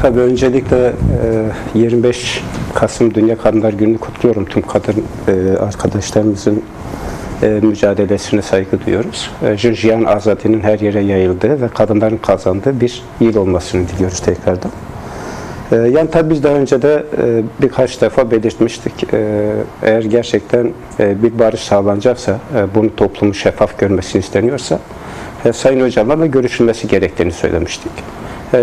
Tabii öncelikle 25 Kasım Dünya Kadınlar Günü'nü kutluyorum. Tüm kadın arkadaşlarımızın mücadelesine saygı duyuyoruz. Jiyan azadinin her yere yayıldığı ve kadınların kazandığı bir yıl olmasını diliyoruz tekrardan. Yani tabii biz daha önce de birkaç defa belirtmiştik. Eğer gerçekten bir barış sağlanacaksa, bunu toplumun şeffaf görmesini isteniyorsa, Sayın Öcalan'la görüşülmesi gerektiğini söylemiştik.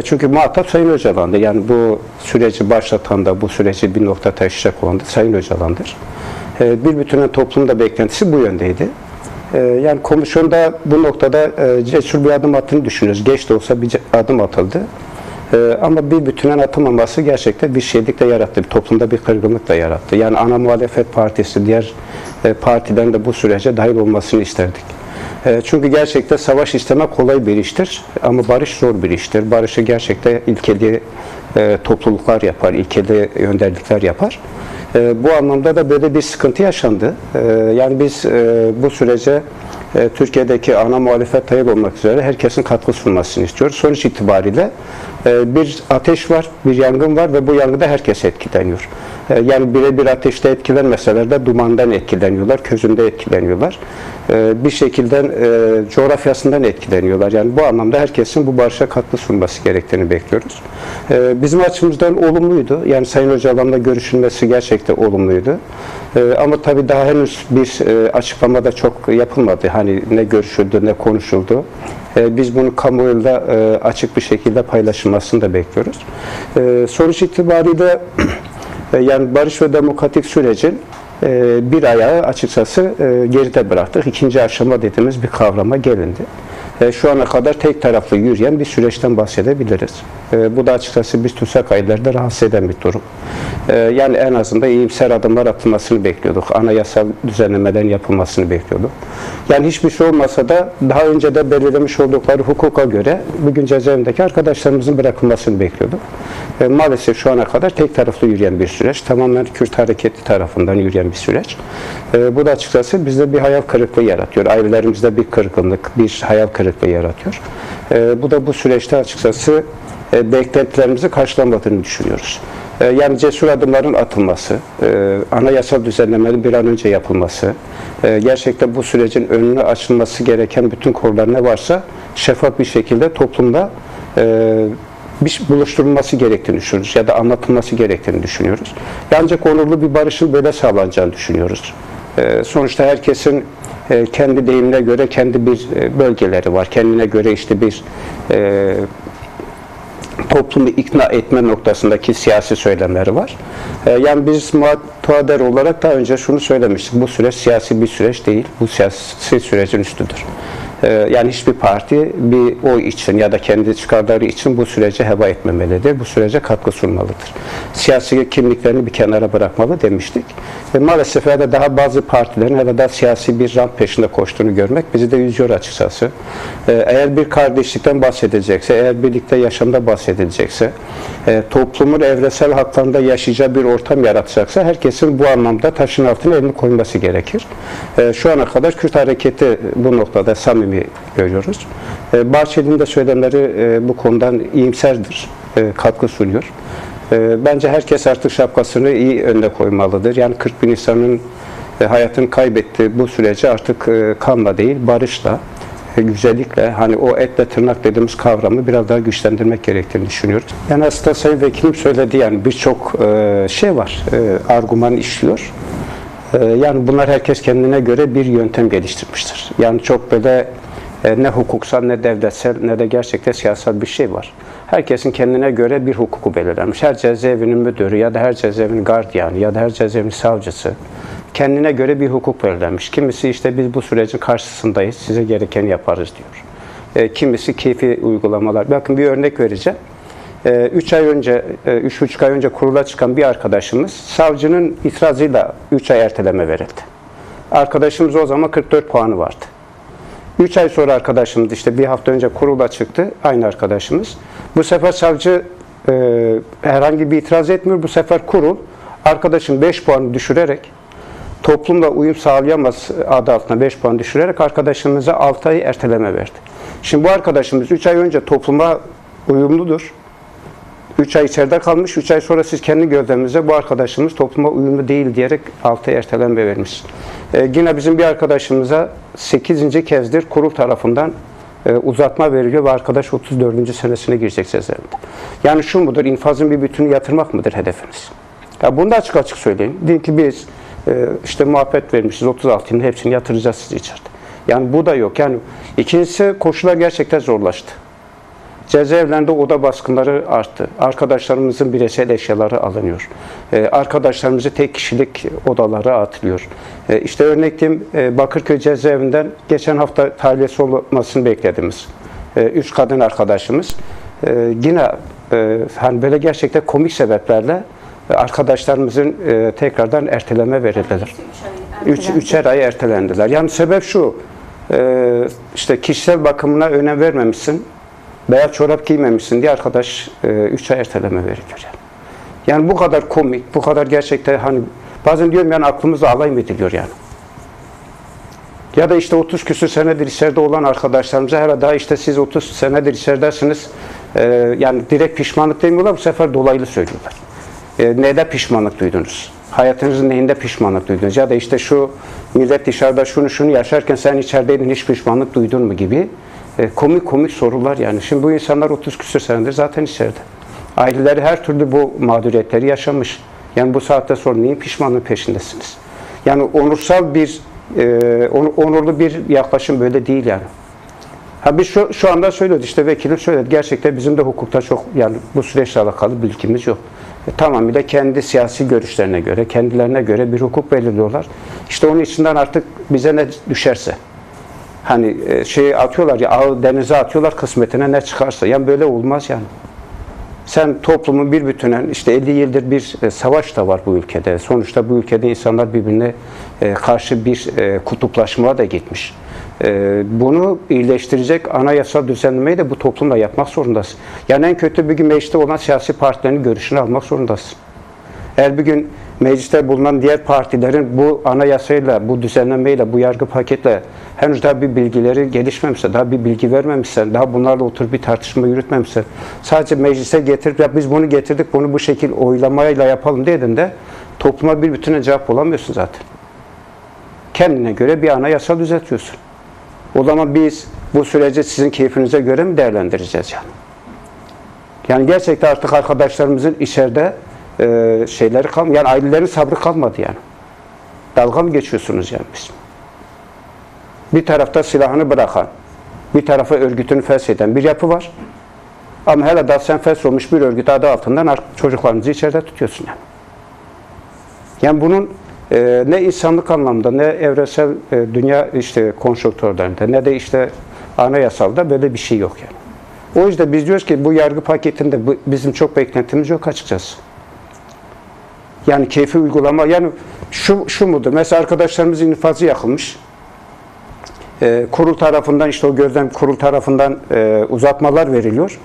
Çünkü muhatap Sayın Öcalan'dı. Yani bu süreci başlatan da, bu süreci bir nokta taşıyacak olan da Sayın Öcalan'dır. Bir bütünen toplumun da beklentisi bu yöndeydi. Yani komisyonda bu noktada cesur bir adım attığını düşünüyoruz. Geç de olsa bir adım atıldı. Ama bir bütünen atılmaması gerçekten bir şeylik de yarattı. Bir toplumda bir kırgınlık da yarattı. Yani ana muhalefet partisi, diğer partilerin de bu sürece dahil olmasını isterdik. Çünkü gerçekten savaş istemek kolay bir iştir ama barış zor bir iştir. Barışı gerçekten ilkeli topluluklar yapar, ilkeli önderlikler yapar. Bu anlamda da böyle bir sıkıntı yaşandı. Yani biz bu sürece Türkiye'deki ana muhalefet dahil olmak üzere herkesin katkı sunmasını istiyoruz. Sonuç itibariyle bir ateş var, bir yangın var ve bu yangında herkes etkileniyor. Yani birebir ateşte etkilenmeseler de dumandan etkileniyorlar, közünde etkileniyorlar. Bir şekilde coğrafyasından etkileniyorlar. Yani bu anlamda herkesin bu barışa katkı sunması gerektiğini bekliyoruz. Bizim açımızdan olumluydu. Yani Sayın Öcalan'la görüşülmesi gerçekten olumluydu. Ama tabii daha henüz bir açıklama da çok yapılmadı. Hani ne görüşüldü, ne konuşuldu. Biz bunu kamuoyuyla açık bir şekilde paylaşılmasını da bekliyoruz. Sonuç itibariyle yani barış ve demokratik sürecin bir ayağı açıkçası geride bıraktık. İkinci aşama dediğimiz bir kavrama gelindi. Şu ana kadar tek taraflı yürüyen bir süreçten bahsedebiliriz. Bu da açıkçası biz TÜSAK ailelerinde rahatsız eden bir durum. Yani en azından iyimser adımlar atılmasını bekliyorduk. Anayasal düzenlemelerin yapılmasını bekliyorduk. Yani hiçbir şey olmasa da daha önce de belirlemiş oldukları hukuka göre bugün cezaevindeki arkadaşlarımızın bırakılmasını bekliyorduk. Maalesef şu ana kadar tek taraflı yürüyen bir süreç. Tamamen Kürt hareketi tarafından yürüyen bir süreç. Bu da açıkçası bizde bir hayal kırıklığı yaratıyor. Ailelerimizde bir kırgınlık, bir hayal kırıklığı yaratıyor. Bu da bu süreçte açıkçası beklentilerimizi karşılamadığını düşünüyoruz. Yani cesur adımların atılması, anayasal düzenlemenin bir an önce yapılması, gerçekten bu sürecin önüne açılması gereken bütün konular ne varsa şeffaf bir şekilde toplumda bir buluşturulması gerektiğini düşünüyoruz ya da anlatılması gerektiğini düşünüyoruz. Ancak onurlu bir barışın böyle sağlanacağını düşünüyoruz. Sonuçta herkesin kendi deyimine göre kendi bir bölgeleri var. Kendine göre işte bir toplumu ikna etme noktasındaki siyasi söylemleri var. Yani biz muhatap olarak daha önce şunu söylemiştik. Bu süreç siyasi bir süreç değil. Bu siyasi sürecin üstüdür. Yani hiçbir parti bir oy için ya da kendi çıkarları için bu sürece heba etmemelidir. Bu sürece katkı sunmalıdır. Siyasi kimliklerini bir kenara bırakmalı demiştik. Ve maalesef ya da daha bazı partilerin ya da daha siyasi bir rant peşinde koştuğunu görmek bizi de üzüyor açıkçası. Eğer bir kardeşlikten bahsedilecekse, eğer birlikte yaşamda bahsedilecekse, toplumun evrensel haklarında yaşayacağı bir ortam yaratacaksa herkesin bu anlamda taşın altına elini koyması gerekir. Şu ana kadar Kürt hareketi bu noktada samimi görüyoruz. Bahçeli'nin de söylemleri bu konudan iyimserdir, katkı sunuyor. Bence herkes artık şapkasını iyi önüne koymalıdır. Yani 40 bin insanın hayatını kaybettiği bu sürece artık kanla değil, barışla, güzellikle, hani o etle tırnak dediğimiz kavramı biraz daha güçlendirmek gerektiğini düşünüyoruz. Yani aslında Sayın Vekilim söyledi, yani birçok şey var, argüman işliyor. Yani bunlar herkes kendine göre bir yöntem geliştirmiştir. Yani çok böyle ne hukuksal, ne devletsel, ne de gerçekten siyasal bir şey var. Herkesin kendine göre bir hukuku belirlenmiş. Her cezaevinin müdürü ya da her cezaevinin gardiyanı ya da her cezaevinin savcısı kendine göre bir hukuk belirlenmiş. Kimisi işte biz bu sürecin karşısındayız, size gerekeni yaparız diyor. Kimisi keyfi uygulamalar. Bakın bir örnek vereceğim. 3 ay önce, 3,5 ay önce kurula çıkan bir arkadaşımız savcının itirazıyla 3 ay erteleme verildi. Arkadaşımız o zaman 44 puanı vardı. 3 ay sonra arkadaşımız işte bir hafta önce kurula çıktı, aynı arkadaşımız. Bu sefer savcı herhangi bir itiraz etmiyor. Bu sefer kurul arkadaşın 5 puanı düşürerek toplumla uyum sağlayamaz adı altına 5 puan düşürerek arkadaşımıza 6 ay erteleme verdi. Şimdi bu arkadaşımız 3 ay önce topluma uyumludur. 3 ay içeride kalmış. 3 ay sonra siz kendi gözleminizde bu arkadaşımız topluma uyumlu değil diyerek 6 ay ertelenme vermiş. Yine bizim bir arkadaşımıza 8. kezdir kurul tarafından uzatma veriliyor ve arkadaş 34. senesine girecek cezaevinde. Yani şu mudur? İnfazın bir bütünü yatırmak mıdır hedefiniz? Ya bunu da açık açık söyleyeyim. Diyelim ki biz işte muhabbet vermişiz 36'nın hepsini yatıracağız sizi içeride. Yani bu da yok. Yani ikincisi koşullar gerçekten zorlaştı. Cezaevlerinde oda baskınları arttı. Arkadaşlarımızın bireysel eşyaları alınıyor. Arkadaşlarımızı tek kişilik odalara atılıyor. İşte örnek diyeyim, Bakırköy cezaevinden geçen hafta tahliyesi olmasını beklediğimiz 3 kadın arkadaşımız yine hani böyle gerçekten komik sebeplerle arkadaşlarımızın tekrardan erteleme verildiler. 3'er ay ertelendiler. Yani sebep şu, işte kişisel bakımına önem vermemişsin, beyaz çorap giymemişsin diye arkadaş 3 ay erteleme veriliyor yani. Yani bu kadar komik, bu kadar gerçekten hani bazen diyorum yani aklımızla alay mı ediliyor yani. Ya da işte 30 küsur senedir içeride olan arkadaşlarımıza herhalde daha işte siz 30 senedir içeridesiniz, yani direkt pişmanlık demiyorlar, bu sefer dolaylı söylüyorlar. Neyde pişmanlık duydunuz? Hayatınızın neyinde pişmanlık duydunuz? Ya da işte şu millet dışarıda şunu yaşarken sen içerideydin, hiç pişmanlık duydun mu gibi komik sorular yani. Şimdi bu insanlar 30 küsur senedir zaten içeride. Aileleri her türlü bu mağduriyetleri yaşamış. Yani bu saatte sonra neyin pişmanlığı peşindesiniz? Yani onursal bir, onurlu bir yaklaşım böyle değil yani. Ha biz şu anda söylüyoruz, işte vekilim söyledi. Gerçekten bizim de hukukta çok yani bu süreçle alakalı bilgimiz yok. Tamamıyla kendi siyasi görüşlerine göre, kendilerine göre bir hukuk belirliyorlar. İşte onun içinden artık bize ne düşerse. Hani şey atıyorlar ya, ağı denize atıyorlar, kısmetine ne çıkarsa. Yani böyle olmaz yani. Sen toplumun bir bütünen, işte 50 yıldır bir savaş da var bu ülkede. Sonuçta bu ülkede insanlar birbirine karşı bir kutuplaşmaya da gitmiş. Bunu iyileştirecek anayasal düzenlemeyi de bu toplumla yapmak zorundasın. Yani en kötü bir gün mecliste olan siyasi partilerin görüşünü almak zorundasın. Eğer bir gün mecliste bulunan diğer partilerin bu anayasayla, bu düzenlemeyle, bu yargı paketle henüz daha bir bilgileri gelişmemişse, daha bir bilgi vermemişsen, daha bunlarla oturup bir tartışma yürütmemişsen, sadece meclise getirip ya biz bunu getirdik, bunu bu şekil oylamayla yapalım dediğinde topluma bir bütüne cevap olamıyorsun zaten. Kendine göre bir anayasa düzeltiyorsun. O zaman biz bu süreci sizin keyfinize göre mi değerlendireceğiz yani? Yani gerçekten artık arkadaşlarımızın içeride şeyleri kalmadı. Yani ailelerin sabrı kalmadı yani. Dalga mı geçiyorsunuz yani biz? Bir tarafta silahını bırakan, bir tarafa örgütünü fesheden bir yapı var. Ama hele daha sen fesholmuş bir örgüt adı altından çocuklarınızı içeride tutuyorsun yani. Yani bunun ne insanlık anlamda, ne evrensel dünya işte konjonktürlerinde, ne de işte anayasalda böyle bir şey yok yani. O yüzden biz diyoruz ki bu yargı paketinde bizim çok beklentimiz yok açıkçası. Yani keyfi uygulama, yani şu mudur? Mesela arkadaşlarımızın infazı yakılmış. Kurul tarafından, işte o gözlem kurul tarafından uzatmalar veriliyor.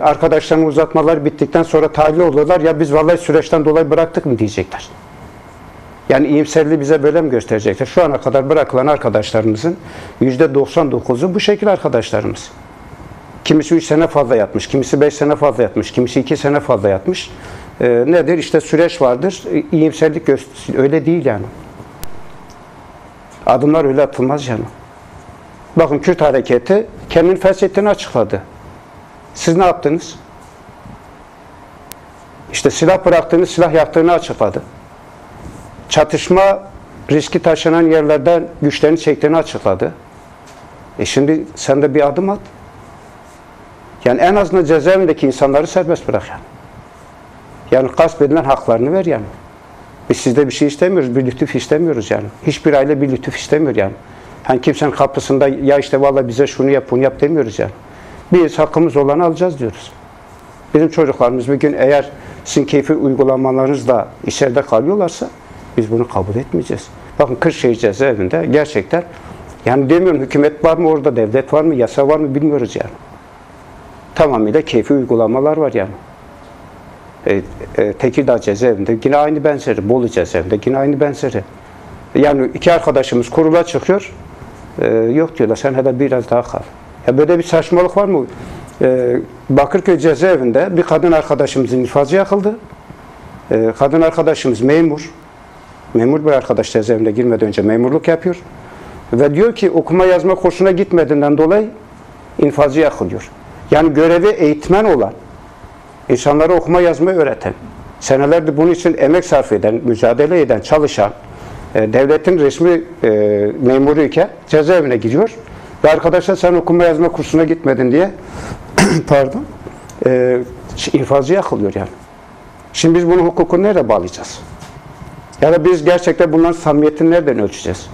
Arkadaşların uzatmalar bittikten sonra tahliye oluyorlar. Ya biz vallahi süreçten dolayı bıraktık mı diyecekler. Yani iyimserliği bize böyle mi gösterecekler? Şu ana kadar bırakılan arkadaşlarımızın %99'u bu şekil arkadaşlarımız. Kimisi 3 sene fazla yatmış, kimisi 5 sene fazla yatmış, kimisi 2 sene fazla yatmış. Nedir? İşte süreç vardır. İyimserlik öyle değil yani. Adımlar öyle atılmaz yani. Bakın Kürt hareketi kendini feshettiğini açıkladı. Siz ne yaptınız? İşte silah bıraktığını, silah yaktığını açıkladı. Çatışma riski taşınan yerlerden güçlerini çektiğini açıkladı. Şimdi sen de bir adım at. Yani en azından cezaevindeki insanları serbest bırak yani. Yani gasp edilen haklarını ver yani. Biz sizde bir şey istemiyoruz, bir lütuf istemiyoruz yani. Hiçbir aile bir lütuf istemiyor yani. Hani kimsenin kapısında ya işte vallahi bize şunu yap, bunu yap demiyoruz yani. Biz hakkımız olanı alacağız diyoruz. Bizim çocuklarımız bir gün eğer sizin keyfi uygulamalarınızla içeride kalıyorlarsa biz bunu kabul etmeyeceğiz. Bakın Kırşehir cezaevinde gerçekten yani demiyorum hükümet var mı orada, devlet var mı, yasa var mı bilmiyoruz yani. Tamamıyla keyfi uygulamalar var yani. Tekirdağ cezaevinde yine aynı benzeri, Bolu cezaevinde yine aynı benzeri. Yani iki arkadaşımız kurula çıkıyor, yok diyorlar sen hele biraz daha kal. Ya böyle bir saçmalık var mı? Bakırköy cezaevinde bir kadın arkadaşımızın infazı yakıldı. Kadın arkadaşımız memur. Memur bir arkadaş cezaevine girmeden önce memurluk yapıyor. Ve diyor ki okuma yazma kursuna gitmediğinden dolayı infazı yakılıyor. Yani görevi eğitmen olan, insanlara okuma yazmayı öğreten, senelerdir bunun için emek sarf eden, mücadele eden, çalışan, devletin resmi memuruyken cezaevine giriyor. Ve arkadaşlar sen okuma yazma kursuna gitmedin diye pardon, infazı yakılıyor yani. Şimdi biz bunun hukukunu nereye bağlayacağız? Ya da biz gerçekten bunların samimiyetini nereden ölçeceğiz?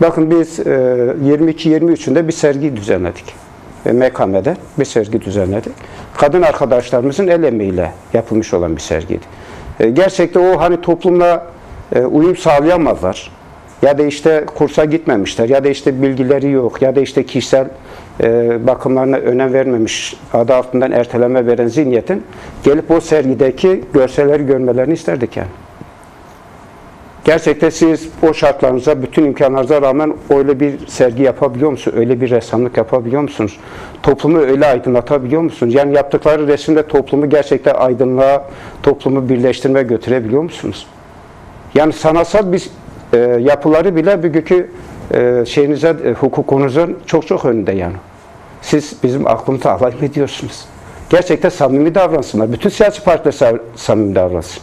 Bakın biz 22-23'ünde bir sergi düzenledik. MKM'de bir sergi düzenledik. Kadın arkadaşlarımızın el emeğiyle yapılmış olan bir sergiydi. Gerçekten o hani toplumla uyum sağlayamazlar. Ya da işte kursa gitmemişler, ya da işte bilgileri yok, ya da işte kişisel bakımlarına önem vermemiş, adı altından erteleme veren zihniyetin gelip o sergideki görselleri görmelerini isterdik yani. Gerçekten siz o şartlarınıza, bütün imkanlarınıza rağmen öyle bir sergi yapabiliyor musunuz? Öyle bir ressamlık yapabiliyor musunuz? Toplumu öyle aydınlatabiliyor musunuz? Yani yaptıkları resimde toplumu gerçekten aydınlığa, toplumu birleştirmeye götürebiliyor musunuz? Yani sanatsal bir yapıları bile bugünkü hukukunuzun çok önünde yani. Siz bizim aklımıza alay mı ediyorsunuz? Gerçekten samimi davransınlar. Bütün siyasi partiler samimi davransın.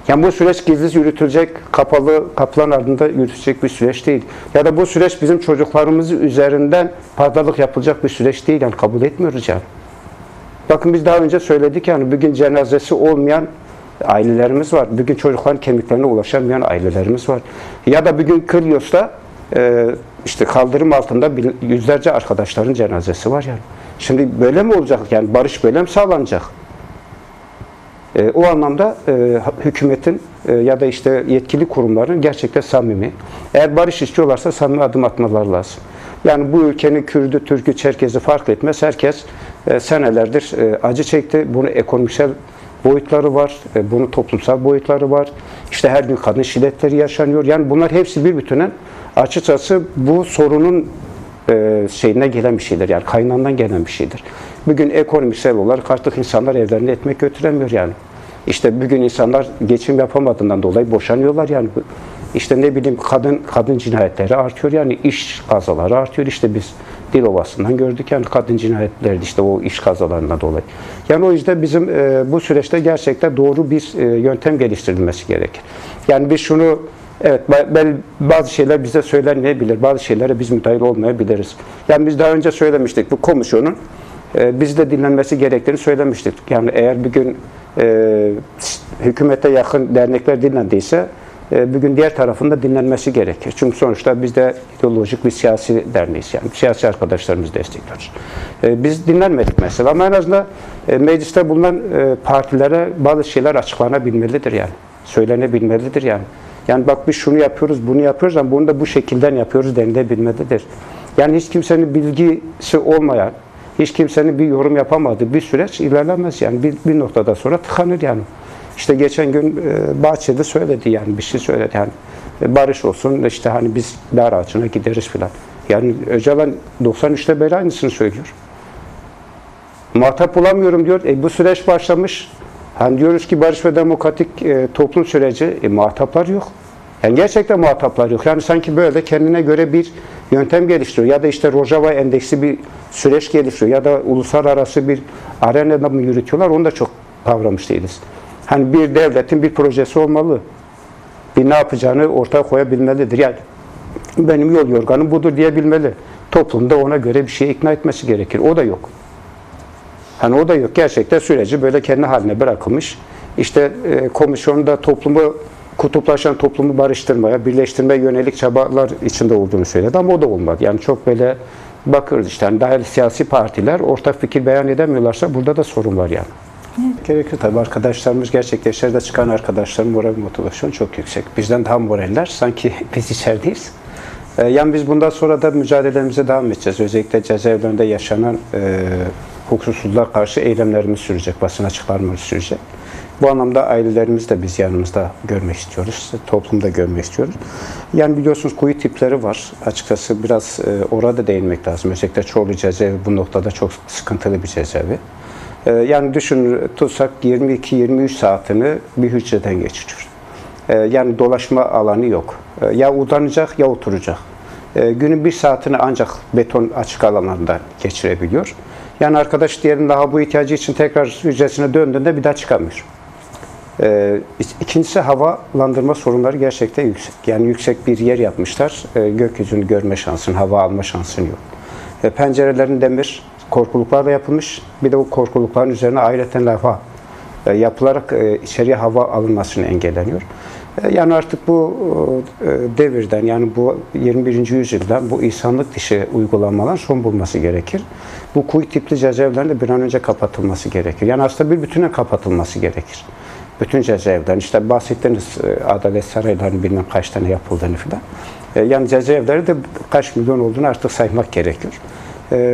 Yani bu süreç gizli yürütülecek, kapalı kapıların ardında yürütülecek bir süreç değil. Ya da bu süreç bizim çocuklarımız üzerinden pazarlık yapılacak bir süreç değil. Yani kabul etmiyoruz yani. Bakın biz daha önce söyledik yani bugün cenazesi olmayan ailelerimiz var. Bugün çocukların kemiklerine ulaşamayan ailelerimiz var. Ya da bugün Kılyos'ta işte kaldırım altında yüzlerce arkadaşların cenazesi var yani. Şimdi böyle mi olacak? Yani barış böyle mi sağlanacak? O anlamda hükümetin ya da işte yetkili kurumların gerçekten samimi. Eğer barış istiyorlarsa samimi adım atmaları lazım. Yani bu ülkenin Kürdü, Türk'ü, Çerkez'i fark etmez. Herkes senelerdir acı çekti. Bunun ekonomik boyutları var, bunun toplumsal boyutları var. İşte her gün kadın şiddetleri yaşanıyor. Yani bunlar hepsi bir bütünen açıkçası bu sorunun şeyine gelen bir şeydir. Yani kaynağından gelen bir şeydir. Bugün ekonomiksel olarak artık insanlar evlerine ekmek götüremiyor yani. İşte bugün insanlar geçim yapamadığından dolayı boşanıyorlar yani. İşte ne bileyim kadın cinayetleri artıyor yani iş kazaları artıyor. İşte biz Dilovası'ndan gördük yani kadın cinayetleri işte o iş kazalarından dolayı. Yani o yüzden bizim bu süreçte gerçekten doğru bir yöntem geliştirilmesi gerekir. Yani biz şunu evet, bazı şeyler bize söylenmeyebilir, bazı şeylere biz müdahil olmayabiliriz. Yani biz daha önce söylemiştik, bu komisyonun bizde dinlenmesi gerektiğini söylemiştik. Yani eğer bugün hükümete yakın dernekler dinlendiyse, bugün diğer tarafında dinlenmesi gerekir. Çünkü sonuçta biz de ideolojik bir siyasi derneğiz. Yani siyasi arkadaşlarımız destekliyoruz. Biz dinlenmedik mesela ama en azından mecliste bulunan partilere bazı şeyler açıklanabilmelidir yani. Söylenebilmelidir yani. Yani bak biz şunu yapıyoruz, bunu yapıyoruz ama bunu da bu şekilden yapıyoruz denilebilmelidir. Yani hiç kimsenin bilgisi olmayan, hiç kimsenin bir yorum yapamadığı bir süreç ilerlemez yani. Bir noktada sonra tıkanır yani. İşte geçen gün Bahçeli söyledi yani bir şey söyledi yani. Barış olsun işte hani biz dar ağacına gideriz filan. Yani Öcalan 93'te beri aynısını söylüyor. Muhatap bulamıyorum diyor. Bu süreç başlamış. Hani diyoruz ki barış ve demokratik toplum süreci muhataplar yok. Yani gerçekten muhataplar yok. Yani sanki böyle kendine göre bir yöntem geliştiriyor. Ya da işte Rojava endeksi bir süreç geliştiriyor. Ya da uluslararası bir arenada mı yürütüyorlar onu da çok kavramış değiliz. Hani bir devletin bir projesi olmalı. Bir ne yapacağını ortaya koyabilmelidir. Yani benim yol yorganım budur diyebilmeli. Toplumda ona göre bir şeye ikna etmesi gerekir. O da yok. Hani o da yok. Gerçekten süreci böyle kendi haline bırakılmış. İşte komisyonda kutuplaşan toplumu barıştırmaya, birleştirmeye yönelik çabalar içinde olduğunu söyledi ama o da olmadı. Yani çok böyle bakıyoruz işte. Yani daha siyasi partiler ortak fikir beyan edemiyorlarsa burada da sorun var yani. Gerekir tabii. Arkadaşlarımız gerçekten içeride çıkan arkadaşların moral motivasyonu çok yüksek. Bizden daha moraller. Sanki biz içerideyiz. Yani biz bundan sonra da mücadelemize devam edeceğiz. Özellikle cezaevlerinde yaşanan hukuksuzluğa karşı eylemlerimiz sürecek, basın açıklamalarımız sürecek. Bu anlamda ailelerimizi de biz yanımızda görmek istiyoruz. Toplumda görmek istiyoruz. Yani biliyorsunuz kuyu tipleri var. Açıkçası biraz orada değinmek lazım. Özellikle Çorlu cezaevi bu noktada çok sıkıntılı bir cezaevi. Yani tutsak 22-23 saatini bir hücreden geçiriyor. Yani dolaşma alanı yok. Ya uzanacak ya oturacak. Günün bir saatini ancak beton açık alanlarında geçirebiliyor. Yani arkadaş diyelim daha bu ihtiyacı için tekrar hücresine döndüğünde bir daha çıkamıyor. İkincisi havalandırma sorunları gerçekten yüksek. Yani yüksek bir yer yapmışlar. Gökyüzünü görme şansın, hava alma şansın yok. Pencerelerin demir korkuluklarla yapılmış. Bir de o korkulukların üzerine ayrıca lava yapılarak içeriye hava alınmasını engelleniyor. Yani artık bu devirden, yani bu 21. yüzyılda bu insanlık dışı uygulamalar son bulması gerekir. Bu kuyu tipli cezaevlerin de bir an önce kapatılması gerekir. Yani aslında bir bütüne kapatılması gerekir. Bütün cezaevlerin, işte bahsettiğiniz adalet saraylarının bilmem kaç tane yapıldığını falan. Yani cezaevleri de kaç milyon olduğunu artık saymak gerekiyor.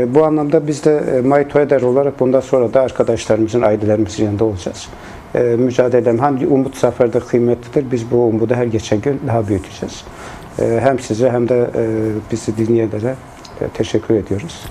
Bu anlamda biz de Maytoeder olarak bundan sonra da arkadaşlarımızın, ailelerimizin yanında olacağız. Mücadelem hangi umut zaferde kıymetlidir. Biz bu umudu her geçen gün daha büyüteceğiz. Hem size hem de bizi dinleyenlere teşekkür ediyoruz.